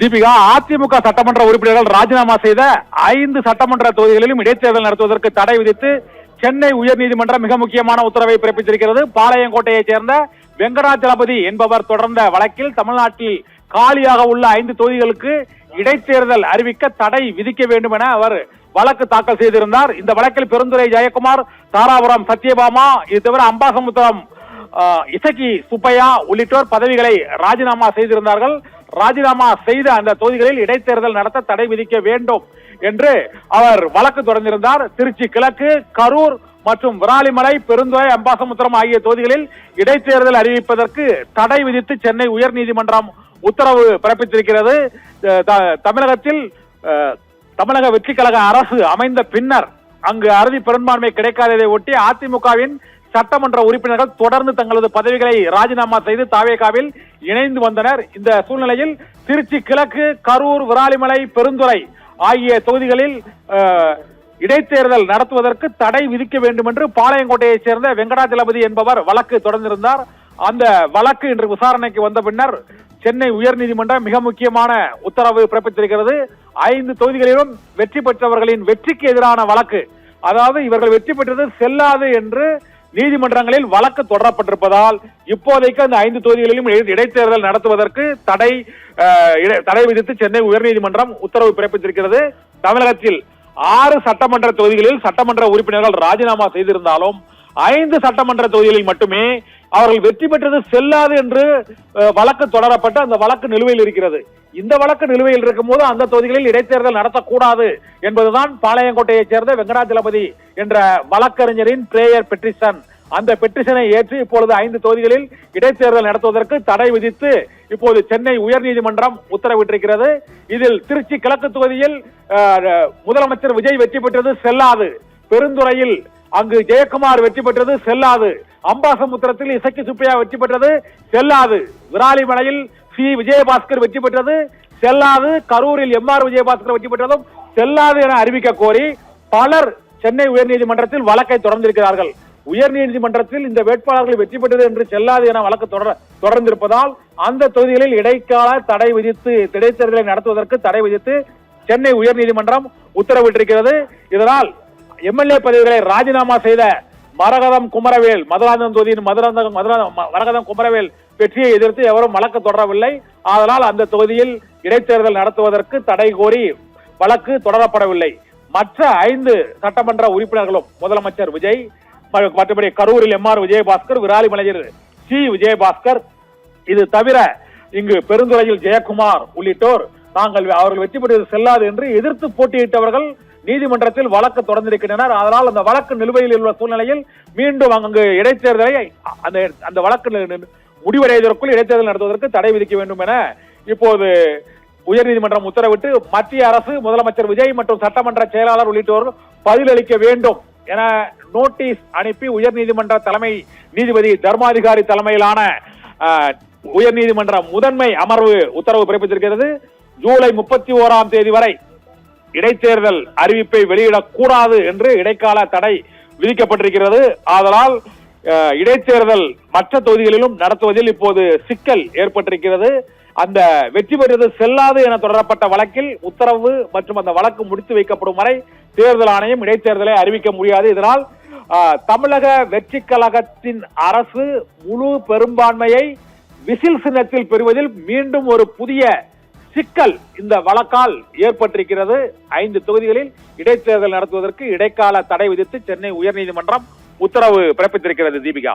தீபிகா, அதிமுக சட்டமன்ற உறுப்பினர்கள் ராஜினாமா செய்த 5 சட்டமன்ற தொகுதிகளிலும் இடைத்தேர்தல் நடத்துவதற்கு தடை விதித்து சென்னை உயர்நீதிமன்றம் மிக முக்கியமான உத்தரவை பிறப்பித்திருக்கிறது. பாளையங்கோட்டையைச் சேர்ந்த வெங்கடாச்சலபதி என்பவர் தொடர்ந்த வழக்கில் தமிழ்நாட்டில் காலியாக உள்ள 5 தொகுதிகளுக்கு இடைத்தேர்தல் அறிவிக்க தடை விதிக்க வேண்டும் என அவர் வழக்கு தாக்கல் செய்திருந்தார். இந்த வழக்கில் பெருந்துறை ஜெயக்குமார், தாராபுரம் சத்யபாமா, இது தவிர அம்பாசமுத்திரம் இசக்கி சுப்பையா உள்ளிட்டோர் பதவிகளை ராஜினாமா செய்திருந்தார்கள். ராஜினாமா செய்த அந்த தொகுதிகளில் இடைத்தேர்தல் நடத்த தடை விதிக்க வேண்டும் என்று அவர் வழக்கு தொடர்ந்திருந்தார். திருச்சி கிழக்கு, கரூர் மற்றும் விராலிமலை, பெருந்துறை, அம்பாசமுத்திரம் ஆகிய தொகுதிகளில் இடைத்தேர்தல் அறிவிப்பதற்கு தடை விதித்து சென்னை உயர்நீதிமன்றம் உத்தரவு பிறப்பித்திருக்கிறது. தமிழகத்தில் தமிழக வெற்றி கழக அரசு அமைந்த பின்னர் அங்கு அறுதி பெரும்பான்மை கிடைக்காததை ஒட்டி அதிமுகவின் சட்டமன்ற உறுப்பினர்கள் தொடர்ந்து தங்களது பதவிகளை ராஜினாமா செய்து தாவேகாவில் இணைந்து வந்தனர். இந்த சூழ்நிலையில் திருச்சி கிழக்கு, கரூர், விராலிமலை, பெருந்துறை ஆகிய தொகுதிகளில் இடைத்தேர்தல் நடத்துவதற்கு தடை விதிக்க வேண்டும் என்று பாளையங்கோட்டையைச் சேர்ந்த வெங்கடாச்சலபதி என்பவர் வழக்கு தொடர்ந்திருந்தார். அந்த வழக்கு இன்று விசாரணைக்கு வந்த பின்னர் சென்னை உயர்நீதிமன்றம் மிக முக்கியமான உத்தரவு பிறப்பித்திருக்கிறது. 5 தொகுதிகளிலும் வெற்றி பெற்றவர்களின் வெற்றிக்கு எதிரான வழக்கு, அதாவது இவர்கள் வெற்றி பெற்றது செல்லாது என்று நீதிமன்றங்களில் வழக்கு தொடரப்பட்டிருப்பதால் இப்போதைக்கு அந்த 5 தொகுதிகளிலும் இடைத்தேர்தல் நடத்துவதற்கு தடை விதித்து சென்னை உயர்நீதிமன்றம் உத்தரவு பிறப்பித்திருக்கிறது. தமிழகத்தில் 6 சட்டமன்ற தொகுதிகளில் சட்டமன்ற உறுப்பினர்கள் ராஜினாமா செய்திருந்தாலும் 5 சட்டமன்ற தொகுதிகளில் மட்டுமே அவர்கள் வெற்றி பெற்றது செல்லாது என்று வழக்கு தொடரப்பட்டு அந்த வழக்கு நிலுவையில் இருக்கிறது. இந்த வழக்கு நிலுவையில் இருக்கும் போது அந்த தொகுதிகளில் இடைத்தேர்தல் நடத்தக்கூடாது என்பதுதான் பாளையங்கோட்டையைச் சேர்ந்த வெங்கடாச்சலபதி என்ற வழக்கறிஞரின் பிரேயர் பெட்டிஷன். அந்த பெட்டிஷனை ஏற்று இப்பொழுது 5 தொகுதிகளில் இடைத்தேர்தல் நடத்துவதற்கு தடை விதித்து இப்போது சென்னை உயர்நீதிமன்றம் உத்தரவிட்டிருக்கிறது. இதில் திருச்சி கிழக்கு தொகுதியில் முதலமைச்சர் விஜய் வெற்றி பெற்றது செல்லாது, பெருந்துறையில் அங்கு ஜெயக்குமார் வெற்றி பெற்றது செல்லாது, அம்பாசமுத்திரத்தில் இசக்கி சுப்பையா வெற்றி பெற்றது செல்லாது, விராலிமலையில் சி விஜயபாஸ்கர் வெற்றி பெற்றது செல்லாது, கரூரில் MR விஜயபாஸ்கர் வெற்றி பெற்றதும் செல்லாது என அறிவிக்க கோரி பலர் சென்னை உயர்நீதிமன்றத்தில் வழக்கை தொடர்ந்திருக்கிறார்கள். உயர்நீதிமன்றத்தில் இந்த வேட்பாளர்கள் வெற்றி பெற்றது என்று செல்லாது என வழக்கு தொடர்ந்திருப்பதால் அந்த தொகுதிகளில் இடைக்கால தடை விதித்து இடைத்தேர்தலை நடத்துவதற்கு தடை விதித்து சென்னை உயர்நீதிமன்றம் உத்தரவிட்டிருக்கிறது. இதனால் MLA பதவிகளை ராஜினாமா செய்த மரகதம் குமரவேல், மதுராந்தகம் தொகுதியின் மரகதம் குமரவேல் வெற்றியை எதிர்த்து எவரும் வழக்கு தொடரவில்லை. அதனால் அந்த தொகுதியில் இடைத்தேர்தல் நடத்துவதற்கு தடை கோரி வழக்கு தொடரப்படவில்லை. மற்ற 5 சட்டமன்ற உறுப்பினர்களும் முதலமைச்சர் விஜய், மற்றபடி கரூரில் MR விஜயபாஸ்கர், விராலிமலையில் சி விஜயபாஸ்கர், இது தவிர இங்கு பெருந்துறையில் ஜெயக்குமார் உள்ளிட்டோர் அவர்கள் வெற்றி பெற்றது செல்லாது என்று எதிர்த்து போட்டியிட்டவர்கள் நீதிமன்றத்தில் வழக்கு தொடர்ந்திருக்கின்றனர். அதனால் அந்த வழக்கு நிலுவையில் உள்ள சூழ்நிலையில் மீண்டும் அங்கு இடைத்தேர்தலை அந்த வழக்கு முடிவடைவதற்குள் இடைத்தேர்தல் நடத்துவதற்கு தடை விதிக்க வேண்டும் என இப்போது உயர்நீதிமன்றம் உத்தரவிட்டு மத்திய அரசு, முதலமைச்சர் விஜய் மற்றும் சட்டமன்ற செயலாளர் உள்ளிட்டோர் பதிலளிக்க வேண்டும் என நோட்டீஸ் அனுப்பி உயர்நீதிமன்ற தலைமை நீதிபதி தர்மாதிகாரி தலைமையிலான உயர்நீதிமன்ற முதன்மை அமர்வு உத்தரவு பிறப்பித்திருக்கிறது. ஜூலை 31ஆம் தேதி வரை இடைத்தேர்தல் அறிவிப்பை வெளியிடக்கூடாது என்று இடைக்கால தடை விதிக்கப்பட்டிருக்கிறது. ஆதலால் இடைத்தேர்தல் மற்ற தொகுதிகளிலும் நடத்துவதில் இப்போது சிக்கல் ஏற்பட்டிருக்கிறது. அந்த வெற்றி பெற்றது செல்லாது என தொடரப்பட்ட வழக்கில் உத்தரவு மற்றும் அந்த வழக்கு முடித்து வைக்கப்படும் வரை தேர்தல் ஆணையம் இடைத்தேர்தலை அறிவிக்க முடியாது. இதனால் தமிழக வெற்றி கழகத்தின் அரசு முழு பெரும்பான்மையை விசில் சின்னத்தில் பெறுவதில் மீண்டும் ஒரு புதிய சிக்கல் இந்த வழக்கால் ஏற்பட்டிருக்கிறது. 5 தொகுதிகளில் இடைத்தேர்தல் நடத்துவதற்கு இடைக்கால தடை விதித்து சென்னை உயர்நீதிமன்றம் உத்தரவு பிறப்பித்திருக்கிறது. தீபிகா.